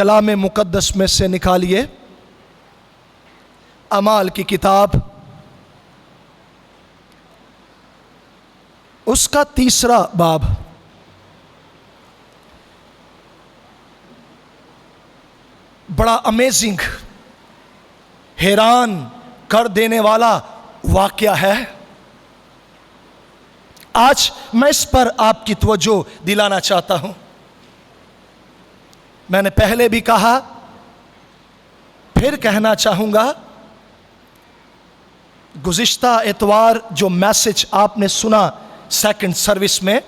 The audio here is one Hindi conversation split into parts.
कलाम मुकद्दस में से निकालिए अमाल की किताब, उसका 3 बाब। बड़ा अमेजिंग, हैरान कर देने वाला वाकया है। आज मैं इस पर आपकी तवज्जो दिलाना चाहता हूं। मैंने पहले भी कहा, फिर कहना चाहूंगा, गुज़िश्ता इतवार जो मैसेज आपने सुना सेकंड सर्विस में,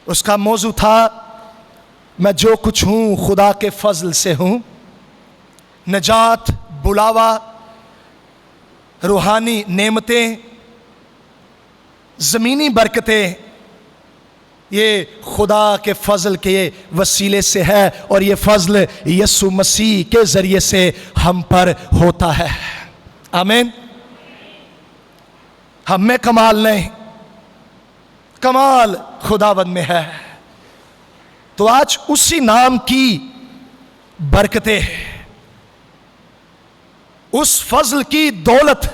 उसका मौजू था मैं जो कुछ हूं खुदा के फजल से हूं। नजात, बुलावा, रूहानी नेमतें, ज़मीनी बरकतें, ये खुदा के फजल के वसीले से है और ये फजल यीशु मसीह के ज़रिए से हम पर होता है। आमीन। हम में कमाल नहीं, कमाल खुदावंद में है। तो आज उसी नाम की बरकतें, उस फजल की दौलत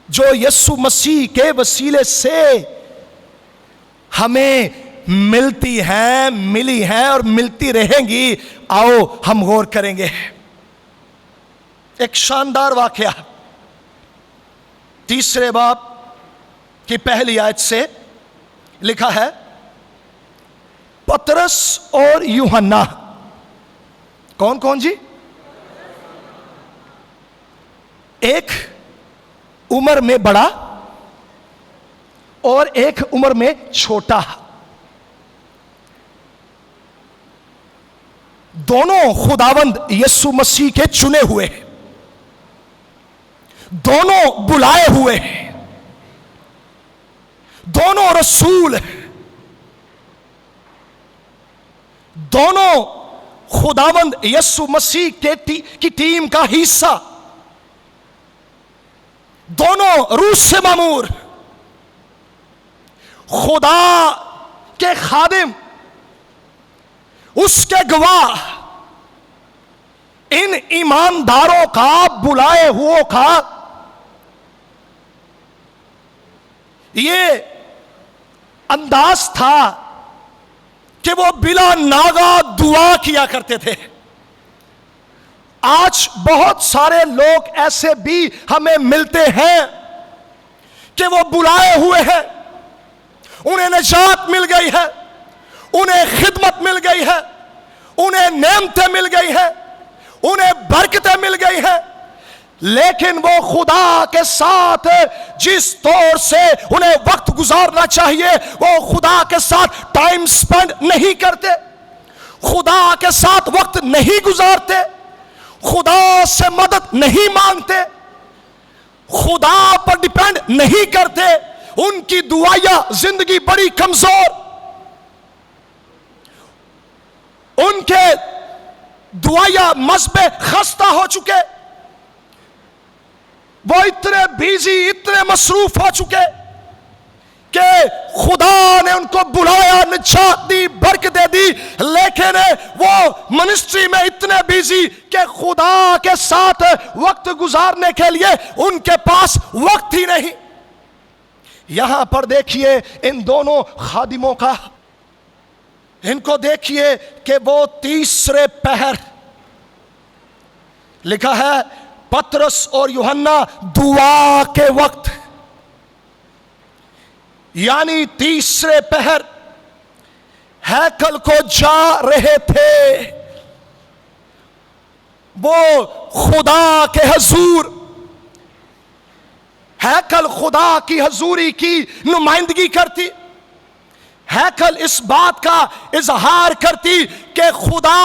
जो यीशु मसीह के वसीले से हमें मिलती हैं, मिली हैं और मिलती रहेंगी, आओ हम गौर करेंगे। एक शानदार वाकया 3 बाब की पहली आयत से लिखा है, पतरस और यूहन्ना। कौन कौन जी? एक उम्र में बड़ा और एक उम्र में छोटा। दोनों खुदावंद यीशु मसीह के चुने हुए, दोनों बुलाए हुए, दोनों रसूल, दोनों खुदावंद यीशु मसीह की टीम का हिस्सा, दोनों रूह से मामूर, खुदा के खादिम, उसके गवाह, इन ईमानदारों का, बुलाए हुओं का ये अंदाज था कि वो बिला नागा दुआ किया करते थे। आज बहुत सारे लोग ऐसे भी हमें मिलते हैं कि वो बुलाए हुए हैं, उन्हें निजात मिल गई है, उन्हें खिदमत मिल गई है, उन्हें नेमतें मिल गई है, उन्हें बरकतें मिल गई है, लेकिन वो खुदा के साथ जिस तौर से उन्हें वक्त गुजारना चाहिए वो खुदा के साथ टाइम स्पेंड नहीं करते, खुदा के साथ वक्त नहीं गुजारते, खुदा से मदद नहीं मांगते, खुदा पर डिपेंड नहीं करते। उनकी दुआया जिंदगी बड़ी कमजोर, उनके दुआया मज़बे खस्ता हो चुके, वो इतने बिजी, इतने मसरूफ हो चुके कि खुदा ने उनको बुलाया, निजात दी, बरकतें दी, लेकिन वो मिनिस्ट्री में इतने बिजी कि खुदा के साथ वक्त गुजारने के लिए उनके पास वक्त ही नहीं। यहां पर देखिए इन दोनों खादिमों का, इनको देखिए कि वो 3 पहर, लिखा है पतरस और यूहन्ना दुआ के वक्त, यानी 3 पहर हैकल को जा रहे थे। वो खुदा के हजूर, हैकल खुदा की हजूरी की नुमाइंदगी करती, हैकल इस बात का इजहार करती कि खुदा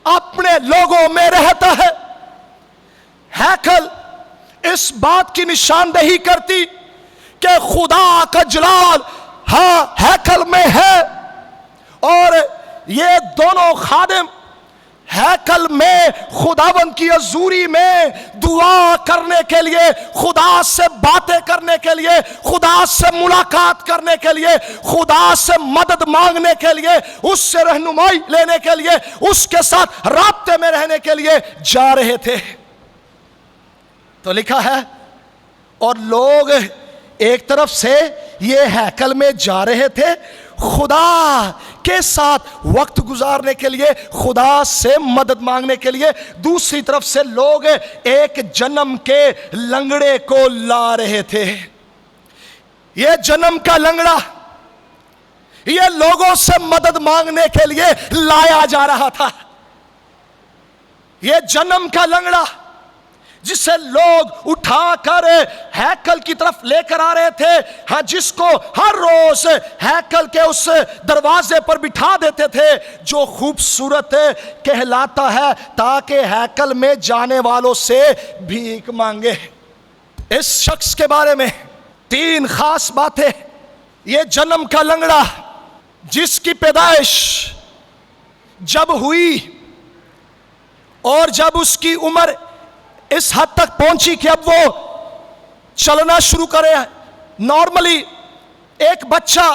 अपने लोगों में रहता है, हैकल इस बात की निशानदेही करती कि खुदा का जलाल हैकल में है। और ये दोनों खादिम हैकल में खुदावंद की हजूरी में दुआ करने के लिए, खुदा से बातें करने के लिए, खुदा से मुलाकात करने के लिए, खुदा से मदद मांगने के लिए, उससे रहनुमाई लेने के लिए, उसके साथ राब्ते में रहने के लिए जा रहे थे। तो लिखा है, और लोग एक तरफ से ये हैकल में जा रहे थे खुदा के साथ वक्त गुजारने के लिए, खुदा से मदद मांगने के लिए, दूसरी तरफ से लोग एक जन्म के लंगड़े को ला रहे थे। ये जन्म का लंगड़ा ये लोगों से मदद मांगने के लिए लाया जा रहा था। ये जन्म का लंगड़ा जिसे लोग उठाकर हैकल की तरफ लेकर आ रहे थे, हाँ, जिसको हर रोज हैकल के उस दरवाजे पर बिठा देते थे, जो खूबसूरत कहलाता है, ताकि हैकल में जाने वालों से भीख मांगे। इस शख्स के बारे में 3 खास बातें। ये जन्म का लंगड़ा जिसकी पैदाइश जब हुई और जब उसकी उम्र इस हद तक पहुंची कि अब वो चलना शुरू करे। नॉर्मली एक बच्चा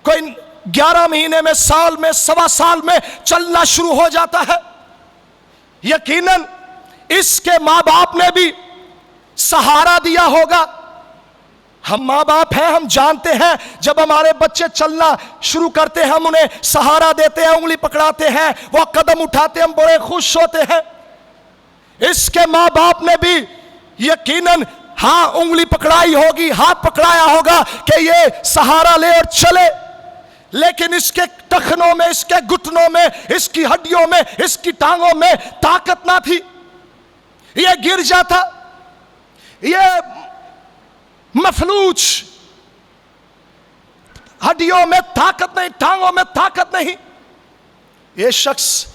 कोई 11 महीने में, साल में, 1.25 साल में चलना शुरू हो जाता है। यकीनन इसके माँ बाप ने भी सहारा दिया होगा। हम माँ बाप हैं, हम जानते हैं जब हमारे बच्चे चलना शुरू करते हैं हम उन्हें सहारा देते हैं, उंगली पकड़ाते हैं, वो कदम उठाते हैं, हम बड़े खुश होते हैं। इसके माँ बाप ने भी यकीनन हाँ उंगली पकड़ाई होगी, हाथ पकड़ाया होगा कि ये सहारा ले और चले, लेकिन इसके टखनों में, इसके घुटनों में, इसकी हड्डियों में, इसकी टांगों में ताकत ना थी। ये गिर जाता, ये मफलूज, हड्डियों में ताकत नहीं, टांगों में ताकत नहीं। ये शख्स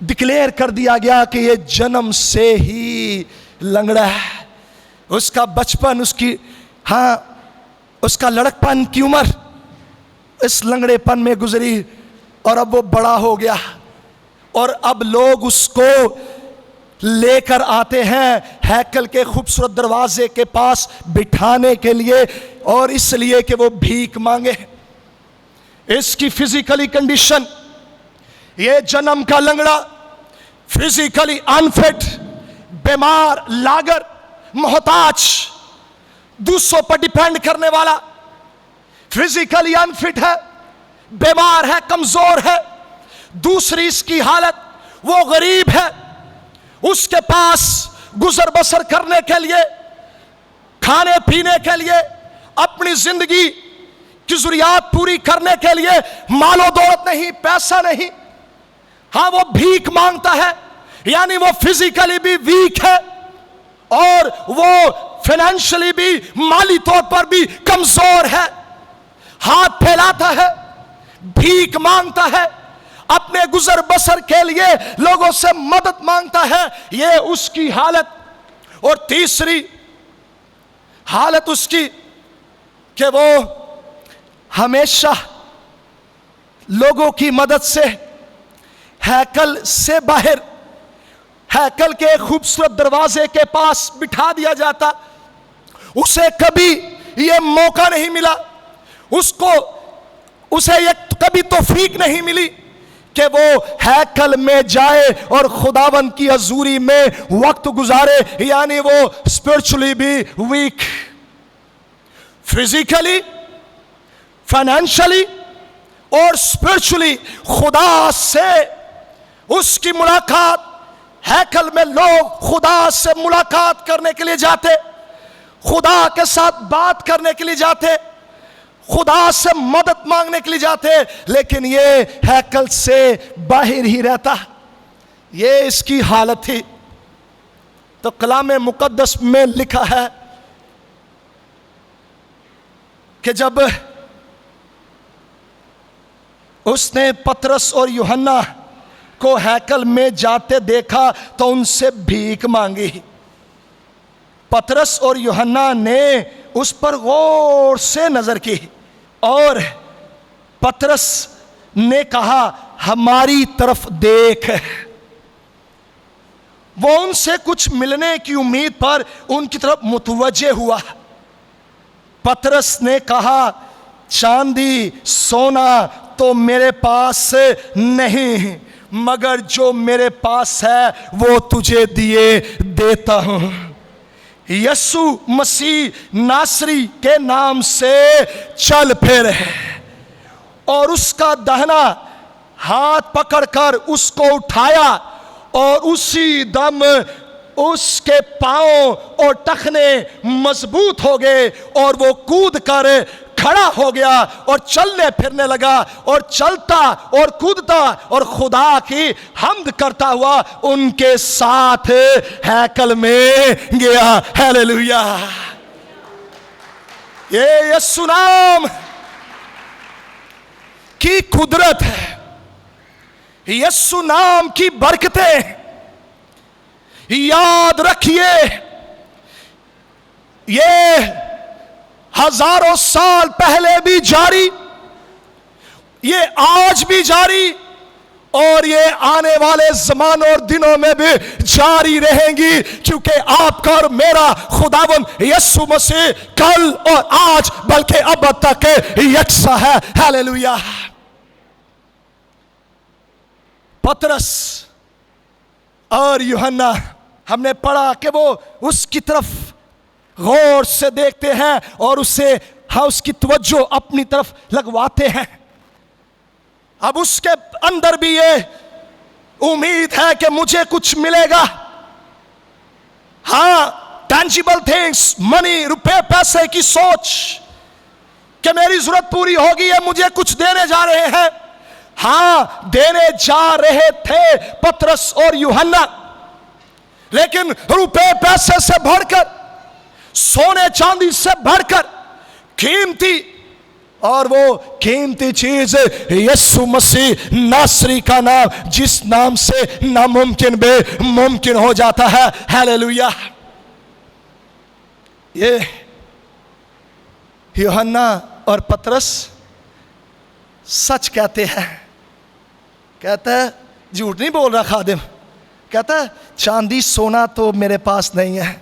डिक्लेयर कर दिया गया कि ये जन्म से ही लंगड़ा है। उसका बचपन, उसकी उसका लड़कपन की उम्र इस लंगड़ेपन में गुजरी और अब वो बड़ा हो गया और अब लोग उसको लेकर आते हैं हैकल के खूबसूरत दरवाजे के पास बिठाने के लिए, और इसलिए कि वो भीख मांगे। इसकी फिजिकली कंडीशन, ये जन्म का लंगड़ा फिजिकली अनफिट, बीमार, लागर, मोहताज, दूसरों पर डिपेंड करने वाला, फिजिकली अनफिट है, बीमार है, कमजोर है। दूसरी इसकी हालत, वो गरीब है, उसके पास गुजर बसर करने के लिए, खाने पीने के लिए, अपनी जिंदगी की जरूरियात पूरी करने के लिए मालो दौलत नहीं, पैसा नहीं। हाँ, वो भीख मांगता है, यानी वो फिजिकली भी वीक है और वो फाइनेंशियली भी, माली तौर पर भी कमजोर है। हाथ फैलाता है, भीख मांगता है, अपने गुजर बसर के लिए लोगों से मदद मांगता है। ये उसकी हालत। और तीसरी हालत उसकी कि वो हमेशा लोगों की मदद से हैकल से बाहर, हैकल के खूबसूरत दरवाजे के पास बिठा दिया जाता। उसे कभी ये मौका नहीं मिला, उसे ये कभी तौफीक नहीं मिली कि वो हैकल में जाए और खुदावंद की हजूरी में वक्त गुजारे, यानी वो स्पिरिचुअली भी वीक, फिजिकली, फाइनेंशियली और स्पिरिचुअली खुदा से उसकी मुलाकात। हैकल में लोग खुदा से मुलाकात करने के लिए जाते, खुदा के साथ बात करने के लिए जाते, खुदा से मदद मांगने के लिए जाते, लेकिन ये हैकल से बाहर ही रहता। ये इसकी हालत थी। तो कलाम मुकद्दस में लिखा है कि जब उसने पतरस और यूहन्ना को हैकल में जाते देखा तो उनसे भीख मांगी। पतरस और यूहन्ना ने उस पर गौर से नजर की और पतरस ने कहा, हमारी तरफ देख। वो उनसे कुछ मिलने की उम्मीद पर उनकी तरफ मुतवज्जे हुआ। पतरस ने कहा, चांदी सोना तो मेरे पास नहीं, मगर जो मेरे पास है वो तुझे दिए देता हूं। यीशु मसीह नासरी के नाम से चल फिर, और उसका दाहिना हाथ पकड़कर उसको उठाया, और उसी दम उसके पांव और टखने मजबूत हो गए, और वो कूद कर खड़ा हो गया और चलने फिरने लगा, और चलता और कूदता और खुदा की हम्द करता हुआ उनके साथ हैकल में गया। हालेलुया। ये यीशु नाम की कुदरत है, यीशु नाम की बरकतें याद रखिए, ये हजारों साल पहले भी जारी, ये आज भी जारी, और ये आने वाले ज़मानों और दिनों में भी जारी रहेंगी, क्योंकि आपका और मेरा खुदावंद यीशु मसीह कल और आज बल्कि अब तक यकसा है। हालेलुया। पतरस और यूहन्ना, हमने पढ़ा कि वो उसकी तरफ गौर से देखते हैं और उसकी तवज्जो अपनी तरफ लगवाते हैं। अब उसके अंदर भी ये उम्मीद है कि मुझे कुछ मिलेगा। हाँ, टेंजिबल थिंग्स, मनी, रुपए पैसे की सोच कि मेरी जरूरत पूरी होगी, ये मुझे कुछ देने जा रहे हैं। हाँ, देने जा रहे थे पतरस और यूहन्ना, लेकिन रुपए पैसे से बढ़कर, सोने चांदी से बढ़कर कीमती, और वो कीमती चीज यीशु मसीह नासरी का नाम, जिस नाम से नामुमकिन भी मुमकिन हो जाता है। हालेलुया। ये यूहन्ना और पतरस सच कहते हैं। कहता है, झूठ नहीं बोल रहा खादिम, कहता है चांदी सोना तो मेरे पास नहीं है।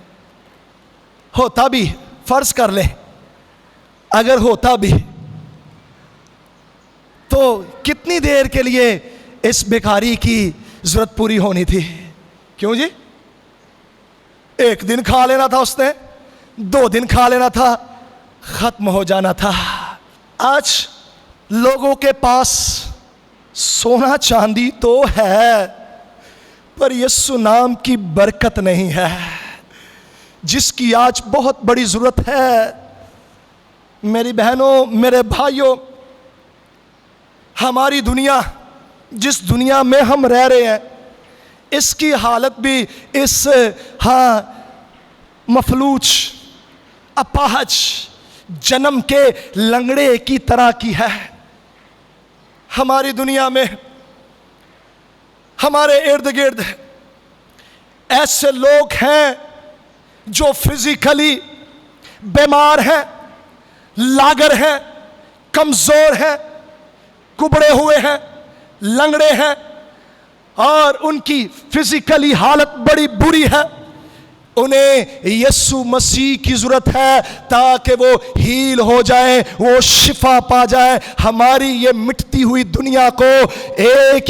होता भी, फर्ज कर ले अगर होता भी, तो कितनी देर के लिए इस भिखारी की जरूरत पूरी होनी थी? क्यों जी? एक दिन खा लेना था उसने, 2 दिन खा लेना था, खत्म हो जाना था। आज लोगों के पास सोना चांदी तो है, पर यीशु नाम की बरकत नहीं है, जिसकी आज बहुत बड़ी जरूरत है। मेरी बहनों, मेरे भाइयों, हमारी दुनिया, जिस दुनिया में हम रह रहे हैं, इसकी हालत भी इस मफलूज, अपाहज, जन्म के लंगड़े की तरह की है। हमारी दुनिया में, हमारे इर्द गिर्द ऐसे लोग हैं जो फिजिकली बीमार हैं, लागर हैं, कमजोर हैं, कुबड़े हुए हैं, लंगड़े हैं, और उनकी फिजिकली हालत बड़ी बुरी है। उन्हें यीशु मसीह की जरूरत है ताकि वो हील हो जाए, वो शिफा पा जाए। हमारी ये मिटती हुई दुनिया को एक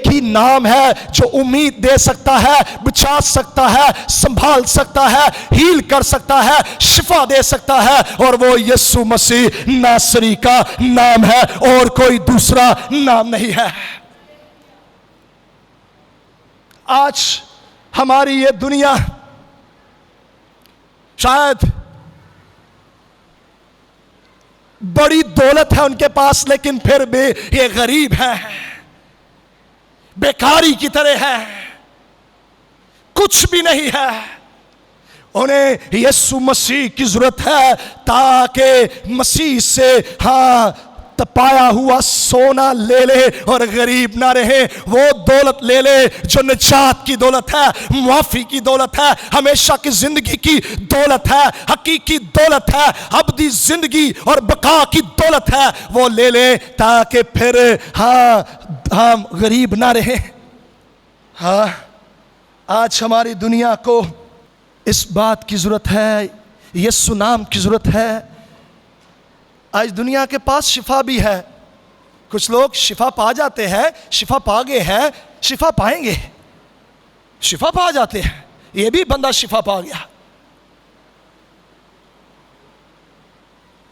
ही नाम है जो उम्मीद दे सकता है, बचा सकता है, संभाल सकता है, हील कर सकता है, शिफा दे सकता है, और वो यीशु मसीह नासरी का नाम है, और कोई दूसरा नाम नहीं है। आज हमारी ये दुनिया शायद बड़ी दौलत है उनके पास, लेकिन फिर भी ये गरीब है, बेकारी की तरह है, कुछ भी नहीं है। उन्हें यीशु मसीह की जरूरत है ताकि मसीह से तपाया हुआ सोना ले ले और गरीब ना रहे। वो दौलत ले ले जो निजात की दौलत है, मुआफी की दौलत है, हमेशा की जिंदगी की दौलत है, हकीकी दौलत है, अबदी जिंदगी और बका की दौलत है। वो ले ले ताकि फिर हम गरीब ना रहे। आज हमारी दुनिया को इस बात की जरूरत है, यीशु नाम की जरूरत है। आज दुनिया के पास शिफा भी है। कुछ लोग शिफा पा जाते हैं, शिफा पा गए हैं, शिफा पाएंगे, शिफा पा जाते हैं। ये भी बंदा शिफा पा गया।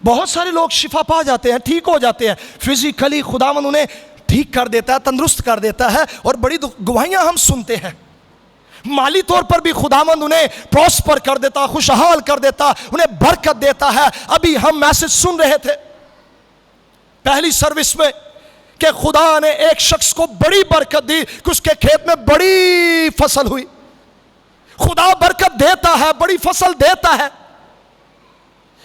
बहुत सारे लोग शिफा पा जाते हैं, ठीक हो जाते हैं फिजिकली, खुदावंद उन्हें ठीक कर देता है, तंदुरुस्त कर देता है। और बड़ी गवाहियां हम सुनते हैं। माली तौर पर भी खुदावंद उन्हें प्रॉस्पर कर देता, खुशहाल कर देता, उन्हें बरकत देता है। अभी हम मैसेज सुन रहे थे पहली सर्विस में कि खुदा ने एक शख्स को बड़ी बरकत दी कि उसके खेत में बड़ी फसल हुई। खुदा बरकत देता है, बड़ी फसल देता है,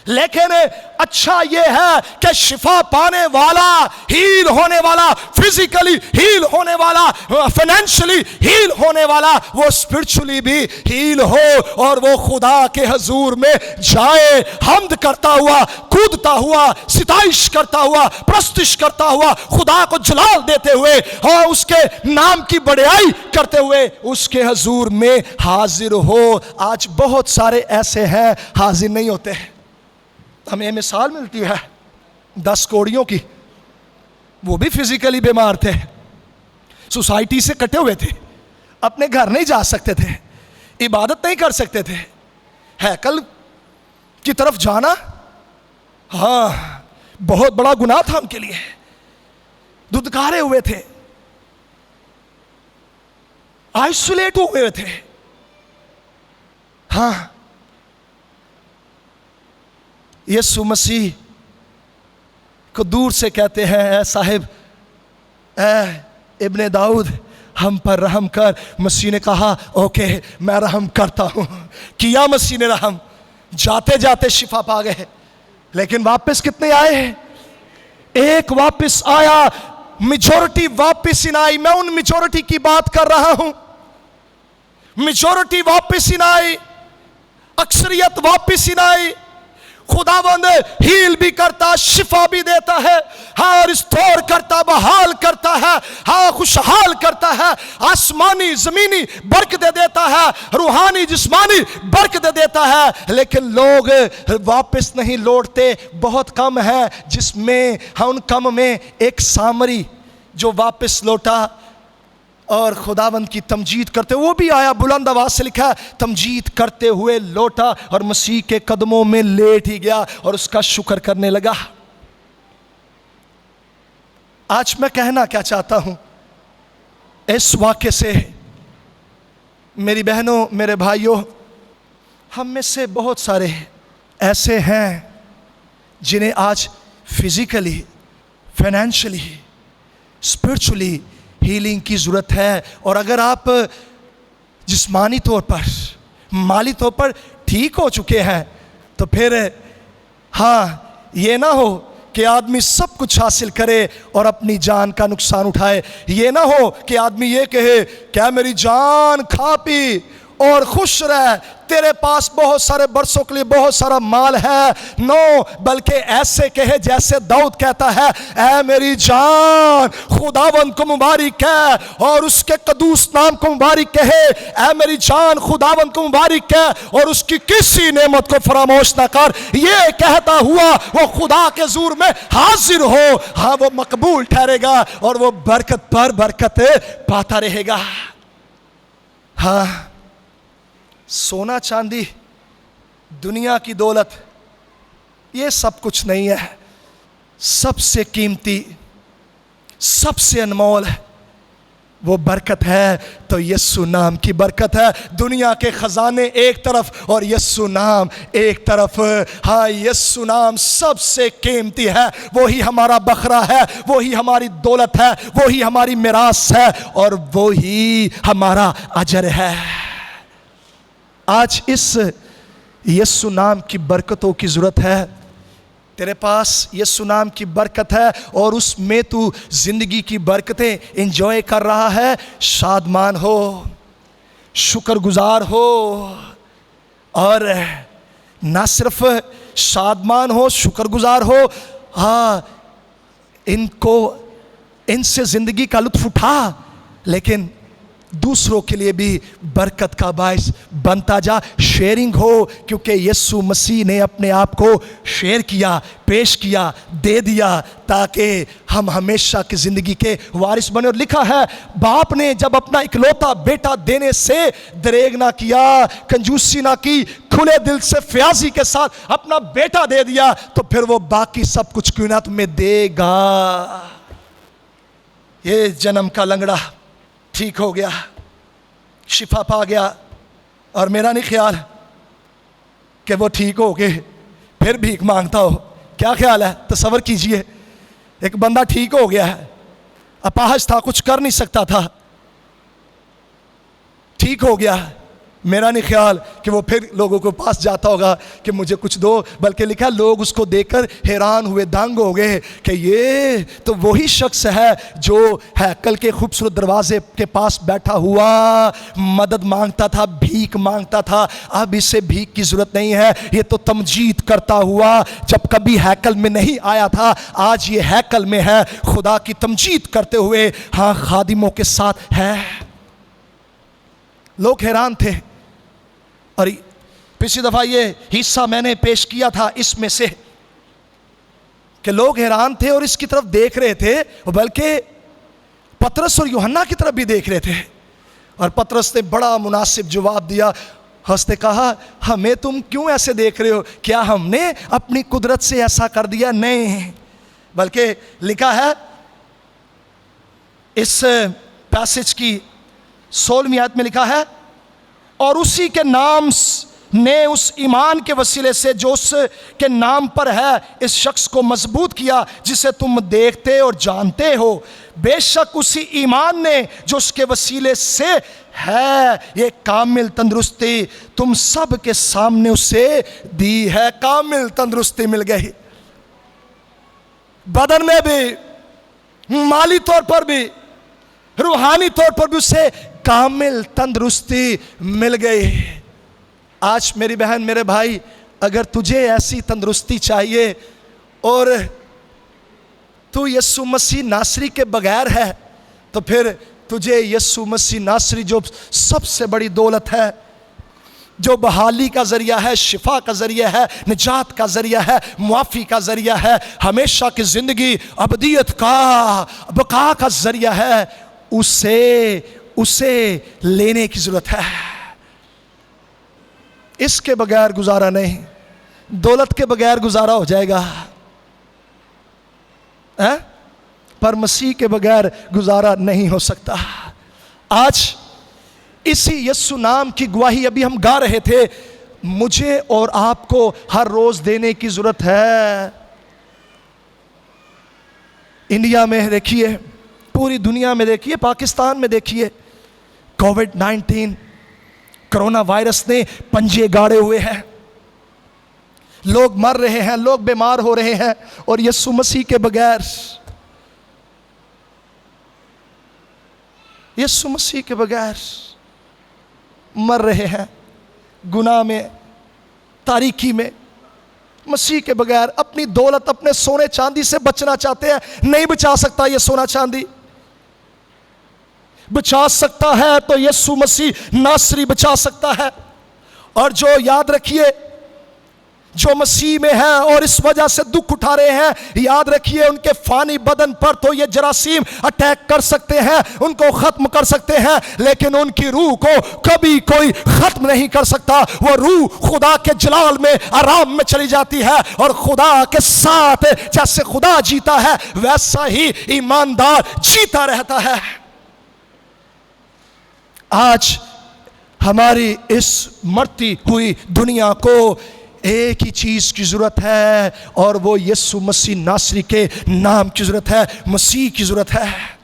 लेकिन अच्छा यह है कि शिफा पाने वाला, हील होने वाला, फिजिकली हील होने वाला, फाइनेंशियली हील होने वाला, वो स्पिरिचुअली भी हील हो और वो खुदा के हजूर में जाए, हम्द करता हुआ, कूदता हुआ, सिताइश करता हुआ, प्रस्तिश करता हुआ, खुदा को जलाल देते हुए और उसके नाम की बड़ाई करते हुए उसके हजूर में हाजिर हो। आज बहुत सारे ऐसे हैं हाजिर नहीं होते। हमें मिसाल मिलती है 10 कोड़ियों की। वो भी फिजिकली बीमार थे, सोसाइटी से कटे हुए थे, अपने घर नहीं जा सकते थे, इबादत नहीं कर सकते थे, हैकल की तरफ जाना बहुत बड़ा गुनाह था उनके लिए। दुदकारे हुए थे, आइसोलेट हुए थे। यीशु मसीह को दूर से कहते हैं, ऐ साहिब, ऐ इब्ने दाऊद, हम पर रहम कर। मसीह ने कहा ओके मैं रहम करता हूं। किया मसीह ने रहम, जाते जाते शिफा पा गए। लेकिन वापस कितने आए? एक वापस आया, मेजॉरिटी वापस ही ना आई। मैं उन मेजॉरिटी की बात कर रहा हूं। मेजॉरिटी वापस ही ना आई, अक्सरियत वापस ही ना आई। खुदावंद हील भी करता, शिफा भी देता है, रिस्टोर करता, बहाल करता है, खुशहाल करता है, आसमानी जमीनी बरकत दे देता है, रूहानी जिस्मानी बरकत दे देता है। लेकिन लोग वापस नहीं लौटते, बहुत कम है जिसमें उन कम में एक सामरी जो वापस लौटा और खुदावंद की तमजीद करते, वो भी आया, बुलंद आवाज से लिखा है, तमजीद करते हुए लौटा और मसीह के कदमों में लेट ही गया और उसका शुक्र करने लगा। आज मैं कहना क्या चाहता हूं इस वाक्य से, मेरी बहनों, मेरे भाइयों, हम में से बहुत सारे ऐसे हैं जिन्हें आज फिजिकली, फाइनेंशियली, स्पिरिचुअली हीलिंग की ज़रूरत है। और अगर आप जिस्मानी तौर पर, माली तौर पर ठीक हो चुके हैं तो फिर ये ना हो कि आदमी सब कुछ हासिल करे और अपनी जान का नुकसान उठाए। ये ना हो कि आदमी ये कहे क्या मेरी जान खा पी और खुश रह, तेरे पास बहुत सारे बरसों के लिए बहुत सारा माल है। नो, बल्कि ऐसे कहे जैसे दाऊद कहता है, ऐ मेरी जान खुदावंद को मुबारक है और उसके कदूस नाम को मुबारक कहे। ऐ मेरी जान खुदावंद को मुबारक है और उसकी किसी नेमत को फरामोश ना कर। ये कहता हुआ वो खुदा के ज़ूर में हाजिर हो, वो मकबूल ठहरेगा और वो बरकत पर बरकत पाता रहेगा। सोना चांदी, दुनिया की दौलत, ये सब कुछ नहीं है। सबसे कीमती, सबसे अनमोल वो बरकत है तो यीशु नाम की बरकत है। दुनिया के खजाने एक तरफ और यीशु नाम एक तरफ। यीशु नाम सबसे कीमती है, वही हमारा बकरा है, वही हमारी दौलत है, वही हमारी मिरास है और वही हमारा अजर है। आज इस यीशु नाम की बरकतों की ज़रूरत है। तेरे पास यीशु नाम की बरकत है और उसमें तू जिंदगी की बरकतें एंजॉय कर रहा है, शादमान हो, शुक्रगुजार हो। और ना सिर्फ शादमान हो, शुक्रगुजार हो, हाँ, इनसे जिंदगी का लुत्फ उठा, लेकिन दूसरों के लिए भी बरकत का बायस बनता जा। शेयरिंग हो, क्योंकि यीशु मसीह ने अपने आप को शेयर किया, पेश किया, दे दिया, ताकि हम हमेशा की जिंदगी के वारिस बने। और लिखा है, बाप ने जब अपना इकलौता बेटा देने से दरेग ना किया, कंजूसी ना की, खुले दिल से फ्याजी के साथ अपना बेटा दे दिया, तो फिर वो बाकी सब कुछ क्यों ना तुम्हें देगा। ये जन्म का लंगड़ा ठीक हो गया, शिफा पा गया, और मेरा नहीं ख्याल कि वो ठीक हो के फिर भीख मांगता हो। क्या ख्याल है? तसव्वुर कीजिए, एक बंदा ठीक हो गया है, अपाहज था, कुछ कर नहीं सकता था, ठीक हो गया। मेरा नहीं ख्याल कि वो फिर लोगों के पास जाता होगा कि मुझे कुछ दो, बल्कि लिखा लोग उसको देखकर हैरान हुए, दंग हो गए कि ये तो वही शख्स है जो हैकल के खूबसूरत दरवाजे के पास बैठा हुआ मदद मांगता था, भीख मांगता था। अब इसे भीख की जरूरत नहीं है, ये तो तमजीद करता हुआ जब कभी हैकल में नहीं आया था, आज ये हैकल में है, खुदा की तमजीद करते हुए हाँ खादिमों के साथ है। लोग हैरान थे। और पिछली दफा ये हिस्सा मैंने पेश किया था इसमें से कि लोग हैरान थे और इसकी तरफ देख रहे थे, बल्कि पतरस और यूहन्ना की तरफ भी देख रहे थे। और पतरस ने बड़ा मुनासिब जवाब दिया, हंसते कहा, हमें तुम क्यों ऐसे देख रहे हो? क्या हमने अपनी कुदरत से ऐसा कर दिया? नहीं, बल्कि लिखा है इस पैसेज की 16वीं आयत में लिखा है, और उसी के नाम ने उस ईमान के वसीले से जो उसके नाम पर है इस शख्स को मजबूत किया जिसे तुम देखते और जानते हो। बेशक उसी ईमान ने जो उसके वसीले से है ये कामिल तंदुरुस्ती तुम सब के सामने उसे दी है। कामिल तंदुरुस्ती मिल गई, बदन में भी, माली तौर पर भी, रूहानी तौर पर भी उसे कामिल तंदुरुस्ती मिल गई। आज मेरी बहन, मेरे भाई, अगर तुझे ऐसी तंदुरुस्ती चाहिए और तू यीशु मसीह नासरी के बगैर है, तो फिर तुझे यीशु मसीह नासरी जो सबसे बड़ी दौलत है, जो बहाली का जरिया है, शिफा का जरिया है, निजात का जरिया है, मुआफ़ी का जरिया है, हमेशा की जिंदगी, अबदियत का, बका का जरिया है, उसे लेने की जरूरत है। इसके बगैर गुजारा नहीं, दौलत के बगैर गुजारा हो जाएगा है? पर मसीह के बगैर गुजारा नहीं हो सकता। आज इसी यीशु नाम की गवाही अभी हम गा रहे थे, मुझे और आपको हर रोज देने की जरूरत है। इंडिया में देखिए, पूरी दुनिया में देखिए, पाकिस्तान में देखिए, कोविड-19 कोरोना वायरस ने पंजे गाड़े हुए हैं, लोग मर रहे हैं, लोग बीमार हो रहे हैं, और यीशु मसीह के बगैर, यीशु मसीह के बगैर मर रहे हैं, गुनाह में, तारीकी में। मसीह के बगैर अपनी दौलत, अपने सोने चांदी से बचना चाहते हैं, नहीं बचा सकता ये सोना चांदी। बचा सकता है तो यीशु मसीह नासरी बचा सकता है। और जो, याद रखिए, जो मसीह में है और इस वजह से दुख उठा रहे हैं, याद रखिए उनके फानी बदन पर तो ये जरासीम अटैक कर सकते हैं, उनको खत्म कर सकते हैं, लेकिन उनकी रूह को कभी कोई खत्म नहीं कर सकता। वो रूह खुदा के जलाल में, आराम में चली जाती है, और खुदा के साथ जैसे खुदा जीता है वैसा ही ईमानदार जीता रहता है। आज हमारी इस मरती हुई दुनिया को एक ही चीज की जरूरत है, और वो यीशु मसीह नासरी के नाम की जरूरत है, मसीह की जरूरत है,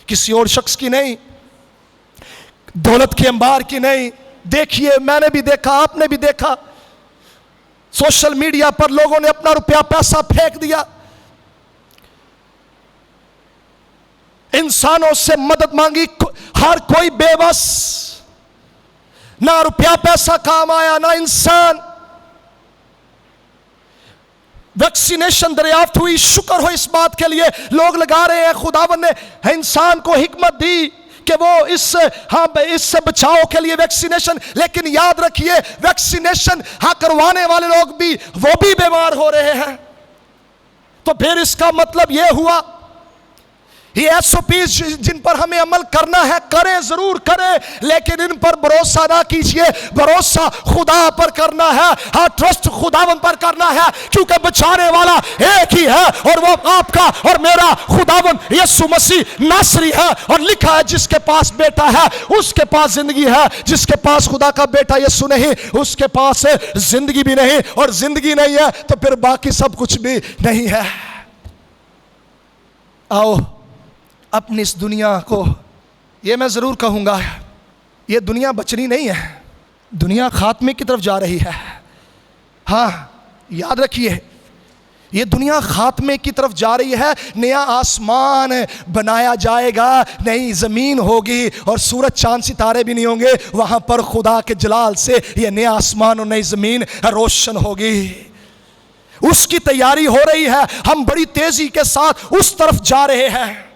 किसी और शख्स की नहीं, दौलत के अंबार की नहीं। देखिए, मैंने भी देखा, आपने भी देखा, सोशल मीडिया पर लोगों ने अपना रुपया पैसा फेंक दिया, इंसानों से मदद मांगी, हर कोई बेबस, ना रुपया पैसा काम आया ना इंसान। वैक्सीनेशन दरियाफ्त हुई, शुक्र हो इस बात के लिए, लोग लगा रहे हैं। खुदावन ने इंसान को हिकमत दी कि वो इससे बचाव के लिए वैक्सीनेशन, लेकिन याद रखिए वैक्सीनेशन करवाने वाले लोग भी वो भी बीमार हो रहे हैं। तो फिर इसका मतलब यह हुआ ये एसओपीज जिन पर हमें अमल करना है, करें, जरूर करें, लेकिन इन पर भरोसा ना कीजिए। भरोसा खुदा पर करना है, हाँ, ट्रस्ट खुदावन पर करना है, क्योंकि बचाने वाला एक ही है और वो आपका और मेरा खुदावन यीशु मसीह नासरी है। और लिखा है जिसके पास बेटा है उसके पास जिंदगी है, जिसके पास खुदा का बेटा यीशु नहीं उसके पास जिंदगी भी नहीं, और जिंदगी नहीं है तो फिर बाकी सब कुछ भी नहीं है। आओ अपनी इस दुनिया को, ये मैं ज़रूर कहूँगा, ये दुनिया बचनी नहीं है, दुनिया खात्मे की तरफ जा रही है। हाँ, याद रखिए ये दुनिया खात्मे की तरफ जा रही है। नया आसमान बनाया जाएगा, नई ज़मीन होगी और सूरज चांद सितारे भी नहीं होंगे। वहाँ पर खुदा के जलाल से ये नया आसमान और नई ज़मीन रोशन होगी। उसकी तैयारी हो रही है, हम बड़ी तेज़ी के साथ उस तरफ जा रहे हैं।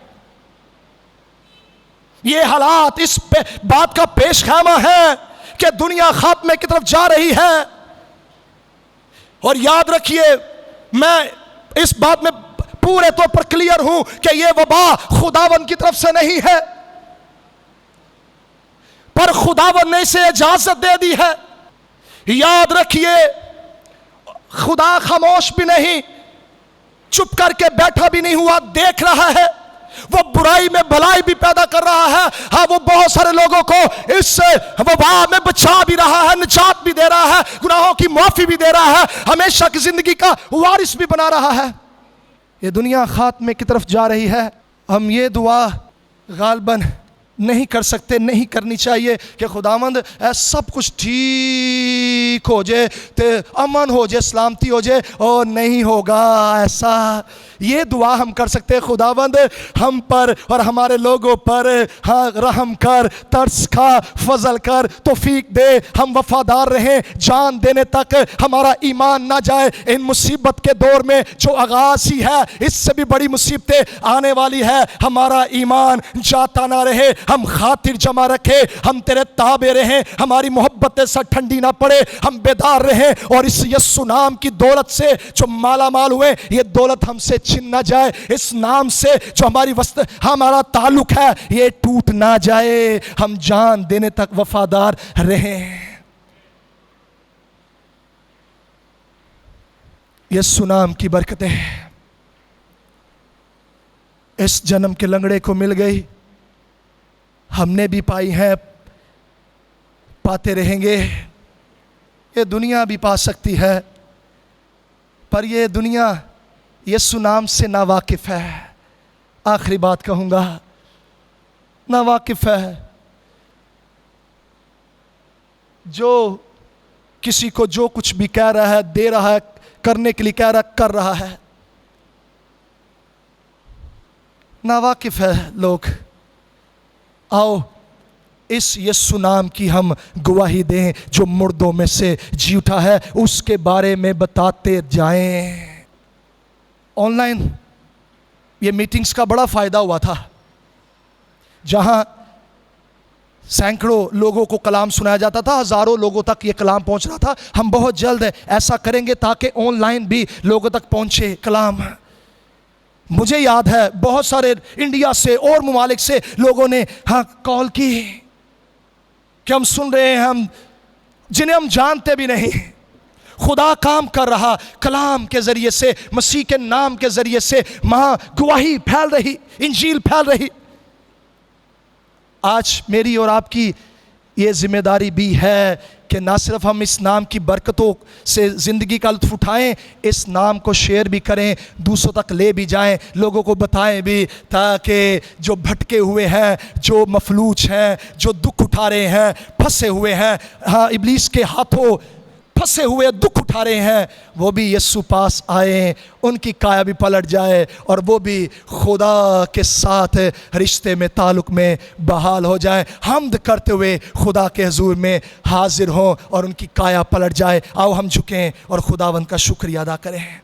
ये हालात इस बात का पेशखामा है कि दुनिया खात्मे की तरफ जा रही है। और याद रखिए मैं इस बात में पूरे तौर पर क्लियर हूं कि यह वबा खुदावन की तरफ से नहीं है, पर खुदावन ने इसे इजाजत दे दी है। याद रखिए खुदा खामोश भी नहीं, चुप करके बैठा भी नहीं हुआ, देख रहा है। वो बुराई में भलाई भी पैदा कर रहा है। हाँ, वो बहुत सारे लोगों को इस वबा में बचा भी रहा है, निजात भी दे रहा है, गुनाहों की माफी भी दे रहा है, हमेशा की जिंदगी का वारिस भी बना रहा है। ये दुनिया खात्मे की तरफ जा रही है। हम ये दुआ गालबन नहीं कर सकते, नहीं करनी चाहिए कि खुदावंद सब कुछ ठीक हो जाए, तो अमन हो जाए, सलामती हो जाए, और नहीं होगा ऐसा। ये दुआ हम कर सकते हैं, खुदावंद हम पर और हमारे लोगों पर हाँ रहम कर, तरस खा, फजल कर, तौफीक दे, हम वफादार रहें, जान देने तक हमारा ईमान ना जाए। इन मुसीबत के दौर में जो आगाज ही है, इससे भी बड़ी मुसीबतें आने वाली है, हमारा ईमान जाता ना रहे, हम खातिर जमा रखे, हम तेरे ताबे रहें, हमारी मोहब्बतें सर ठंडी ना पड़े, हम बेदार रहें, और इस यस्सु नाम की दौलत से जो माला माल हुए, ये दौलत हमसे छिन ना जाए। इस नाम से जो हमारा ताल्लुक है ये टूट ना जाए, हम जान देने तक वफादार रहें। यस्सु नाम की बरकतें इस जन्म के लंगड़े को मिल गई, हमने भी पाई है, पाते रहेंगे। ये दुनिया भी पा सकती है, पर ये दुनिया यीशु नाम से नावाकिफ है। आखिरी बात कहूँगा, नावाकिफ है। जो किसी को जो कुछ भी कह रहा है, दे रहा है, करने के लिए कह रहा है, कर रहा है, नावाकिफ है लोग। आओ इस यीशु नाम की हम गवाही दें जो मुर्दों में से जी उठा है, उसके बारे में बताते जाएं। ऑनलाइन ये मीटिंग्स का बड़ा फ़ायदा हुआ था, जहां सैकड़ों लोगों को कलाम सुनाया जाता था, हज़ारों लोगों तक ये कलाम पहुंच रहा था। हम बहुत जल्द ऐसा करेंगे ताकि ऑनलाइन भी लोगों तक पहुंचे कलाम। मुझे याद है बहुत सारे इंडिया से और ममालिक से लोगों ने हाँ कॉल की कि हम सुन रहे हैं, हम जिन्हें हम जानते भी नहीं, खुदा काम कर रहा, कलाम के ज़रिए से, मसीह के नाम के ज़रिए से वहाँ गवाही फैल रही, इंजील फैल रही। आज मेरी और आपकी ये जिम्मेदारी भी है कि ना सिर्फ हम इस नाम की बरकतों से ज़िंदगी का लुत्फ़ उठाएं, इस नाम को शेयर भी करें, दूसरों तक ले भी जाएं, लोगों को बताएं भी, ताकि जो भटके हुए हैं, जो मफलूज हैं, जो दुख उठा रहे हैं, फंसे हुए हैं, हाँ इब्लीस के हाथों फंसे हुए दुख उठा रहे हैं, वो भी यीशु पास आए, उनकी काया भी पलट जाए और वो भी खुदा के साथ रिश्ते में, ताल्लुक़ में बहाल हो जाए। हम्द करते हुए खुदा के हुजूर में हाजिर हों और उनकी काया पलट जाए। आओ हम झुकें और खुदावंद का शुक्रिया अदा करें।